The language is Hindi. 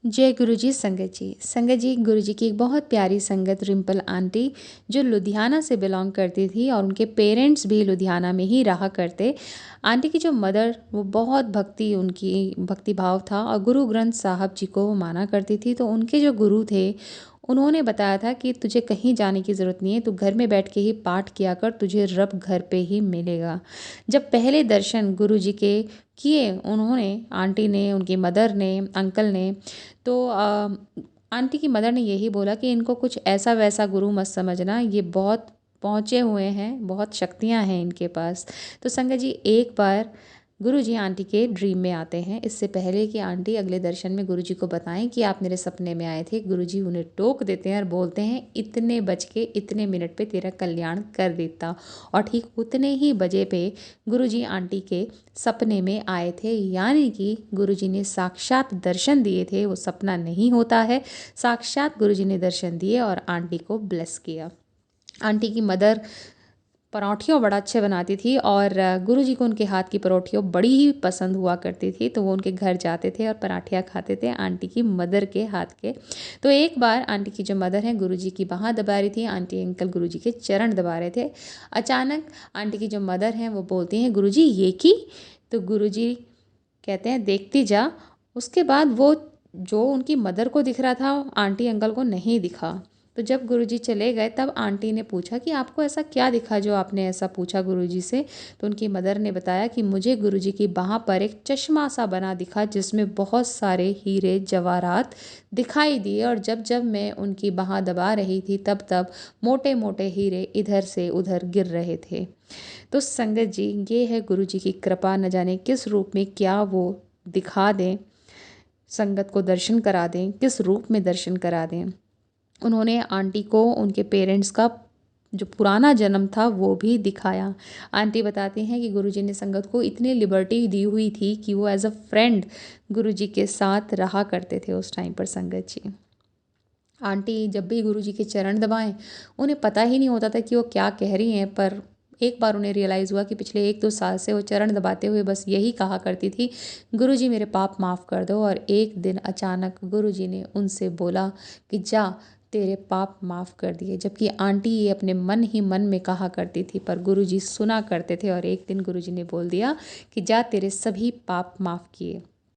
जय गुरु जी। संगत जी, संगत जी, गुरु जी की एक बहुत प्यारी संगत रिम्पल आंटी जो लुधियाना से बिलोंग करती थी और उनके पेरेंट्स भी लुधियाना में ही रहा करते। आंटी की जो मदर, वो बहुत भक्ति, उनकी भक्ति भाव था और गुरु ग्रंथ साहब जी को वो माना करती थी। तो उनके जो गुरु थे, उन्होंने बताया था कि तुझे कहीं जाने की ज़रूरत नहीं है, तू घर में बैठ के ही पाठ किया कर, तुझे रब घर पे ही मिलेगा। जब पहले दर्शन गुरु जी के किए उन्होंने, आंटी ने, उनकी मदर ने, अंकल ने, तो आंटी की मदर ने यही बोला कि इनको कुछ ऐसा वैसा गुरु मत समझना, ये बहुत पहुँचे हुए हैं, बहुत शक्तियाँ हैं इनके पास। तो संगत जी, एक बार गुरु जी आंटी के ड्रीम में आते हैं। इससे पहले कि आंटी अगले दर्शन में गुरु जी को बताएं कि आप मेरे सपने में आए थे, गुरु जी उन्हें टोक देते हैं और बोलते हैं इतने बज के इतने मिनट पे तेरा कल्याण कर देता। और ठीक उतने ही बजे पे गुरु जी आंटी के सपने में आए थे, यानी कि गुरु जी ने साक्षात दर्शन दिए थे। वो सपना नहीं होता है, साक्षात गुरु जी ने दर्शन दिए और आंटी को ब्लेस किया। आंटी की मदर पराठियों बड़ा अच्छे बनाती थी और गुरु जी को उनके हाथ की पराठियों बड़ी ही पसंद हुआ करती थी। तो वो उनके घर जाते थे और पराठियाँ खाते थे आंटी की मदर के हाथ के। तो एक बार आंटी की जो मदर है गुरु जी की बाँह दबा रही थी, आंटी अंकल गुरु जी के चरण दबा रहे थे। अचानक आंटी की जो मदर हैं वो बोलती हैं, गुरु जी ये की। तो गुरु जी कहते हैं देखती जा। उसके बाद वो जो उनकी मदर को दिख रहा था, आंटी अंकल को नहीं दिखा। तो जब गुरुजी चले गए तब आंटी ने पूछा कि आपको ऐसा क्या दिखा जो आपने ऐसा पूछा गुरुजी से। तो उनकी मदर ने बताया कि मुझे गुरुजी की बाँह पर एक चश्मा सा बना दिखा जिसमें बहुत सारे हीरे जवाहरात दिखाई दिए, और जब जब मैं उनकी बाँह दबा रही थी तब तब मोटे मोटे हीरे इधर से उधर गिर रहे थे। तो संगत जी, ये है गुरु जी की कृपा, न जाने किस रूप में क्या वो दिखा दें, संगत को दर्शन करा दें, किस रूप में दर्शन करा दें। उन्होंने आंटी को उनके पेरेंट्स का जो पुराना जन्म था वो भी दिखाया। आंटी बताती हैं कि गुरुजी ने संगत को इतनी लिबर्टी दी हुई थी कि वो एज अ फ्रेंड गुरुजी के साथ रहा करते थे उस टाइम पर। संगत जी, आंटी जब भी गुरुजी के चरण दबाएं, उन्हें पता ही नहीं होता था कि वो क्या कह रही हैं, पर एक बार उन्हें रियलाइज़ हुआ कि पिछले 1-2 साल से वो चरण दबाते हुए बस यही कहा करती थी, गुरुजी मेरे पाप माफ़ कर दो। और एक दिन अचानक गुरुजी ने उनसे बोला कि जा, तेरे पाप माफ़ कर दिए। जबकि आंटी ये अपने मन ही मन में कहा करती थी, पर गुरुजी सुना करते थे। और एक दिन गुरुजी ने बोल दिया कि जा, तेरे सभी पाप माफ़ किए।